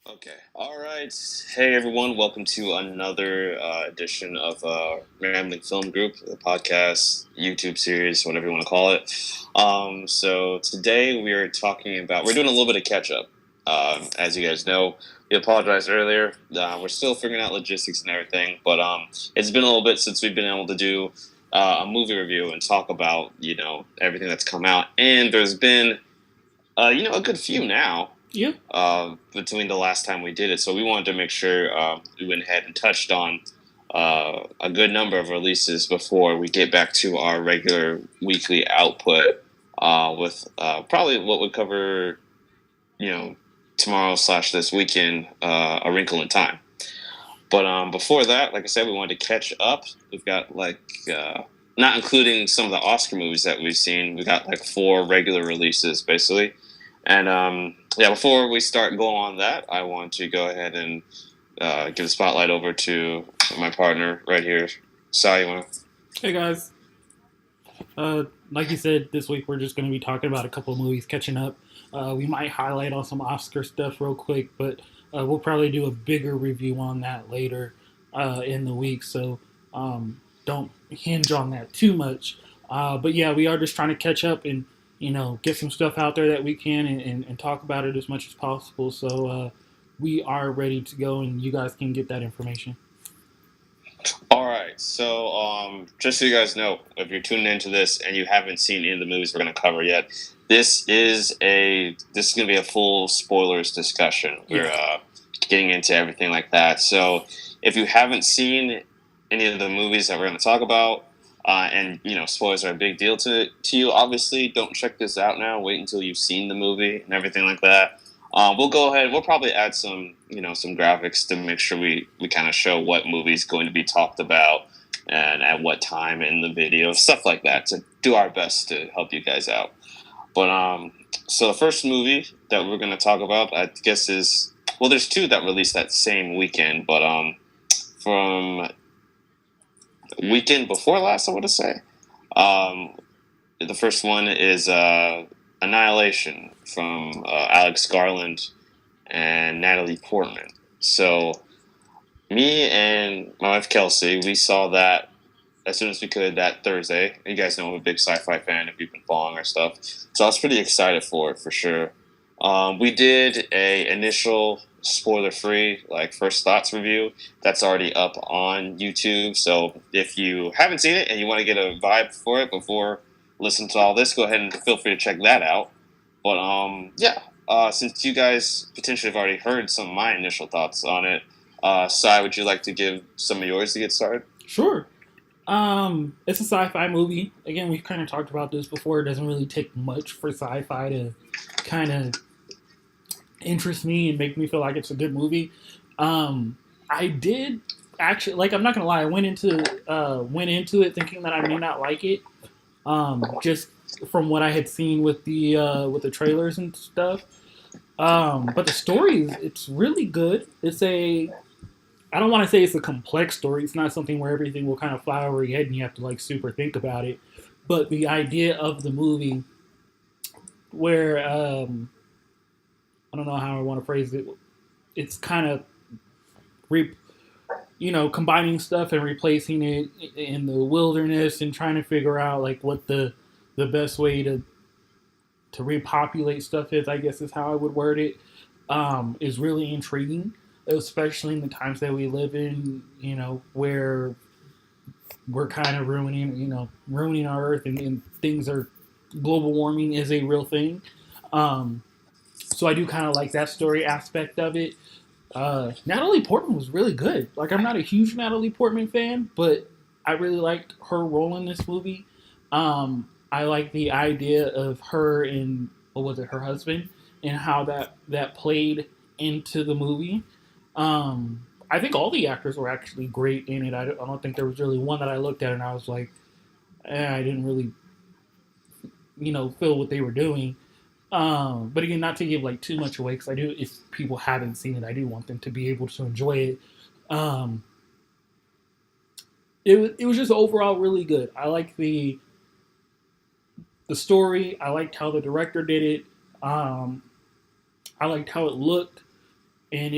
Okay. All right. Hey, everyone. Welcome to another edition of Rambling Film Group, the podcast, YouTube series, whatever you want to call it. So today we are we're doing a little bit of catch up. As you guys know, we apologized earlier. We're still figuring out logistics and everything, but it's been a little bit since we've been able to do a movie review and talk about, everything that's come out. And there's been, a good few now Yeah. between the last time we did it. So we wanted to make sure we went ahead and touched on a good number of releases before we get back to our regular weekly output with probably what would cover, you know, tomorrow slash this weekend, A Wrinkle in Time. But before that, like I said, we wanted to catch up. We've got not including some of the Oscar movies that we've seen, we got like four regular releases basically. And yeah, before we start going on that, I want to go ahead and give the spotlight over to my partner right here. Sal, you want to? Hey guys. Like you said, this week we're just going to be talking about a couple of movies, catching up. We might highlight on some Oscar stuff real quick, but we'll probably do a bigger review on that later in the week. So don't hinge on that too much. But yeah, we are just trying to catch up and get some stuff out there that we can and talk about it as much as possible. So we are ready to go, and you guys can get that information. All right. So just so you guys know, if you're tuning into this and you haven't seen any of the movies we're going to cover yet, this is going to be a full spoilers discussion. Yeah. We're getting into everything like that. So if you haven't seen any of the movies that we're going to talk about, and spoilers are a big deal to you. Obviously, don't check this out now. Wait until you've seen the movie and everything like that. We'll go ahead. We'll probably add some graphics to make sure we kind of show what movie is going to be talked about and at what time in the video, stuff like that, to do our best to help you guys out. But so the first movie that we're going to talk about, I guess, is, well, there's two that released that same weekend, but from weekend before last, I want to say. Um, the first one is Annihilation from Alex Garland and Natalie Portman. So me and my wife Kelsey, we saw that as soon as we could that Thursday. You guys know I'm a big sci-fi fan if you've been following our stuff, so I was pretty excited for it for sure. We did a initial spoiler-free like first thoughts review that's already up on YouTube. So if you haven't seen it and you want to get a vibe for it before listening to all this, go ahead and feel free to check that out. But yeah, since you guys potentially have already heard some of my initial thoughts on it, Sai, would you like to give some of yours to get started? Sure. It's a sci-fi movie. Again, we've kind of talked about this before. It doesn't really take much for sci-fi to kind of interest me and make me feel like it's a good movie. I did actually like. I'm not gonna lie. I went into it thinking that I may not like it. Just from what I had seen with the trailers and stuff. But the story is it's really good. I don't want to say it's a complex story. It's not something where everything will kind of fly over your head and you have to like super think about it. But the idea of the movie, where I don't know how I want to phrase it, it's kind of re- combining stuff and replacing it in the wilderness and trying to figure out like what the best way to repopulate stuff is. I guess is how I would word it. Is really intriguing, especially in the times that we live in, where we're kind of ruining our earth and things are, global warming is a real thing. So I do kind of like that story aspect of it. Natalie Portman was really good. Like, I'm not a huge Natalie Portman fan, but I really liked her role in this movie. I like the idea of her and, what was it, her husband, and how that played into the movie. I think all the actors were actually great in it. I don't think there was really one that I looked at and I was like, I didn't really, feel what they were doing. But again, not to give like too much away, because I do, if people haven't seen it, I do want them to be able to enjoy it. Um, it was just overall really good. I like the story. I liked how the director did it. I liked how it looked. and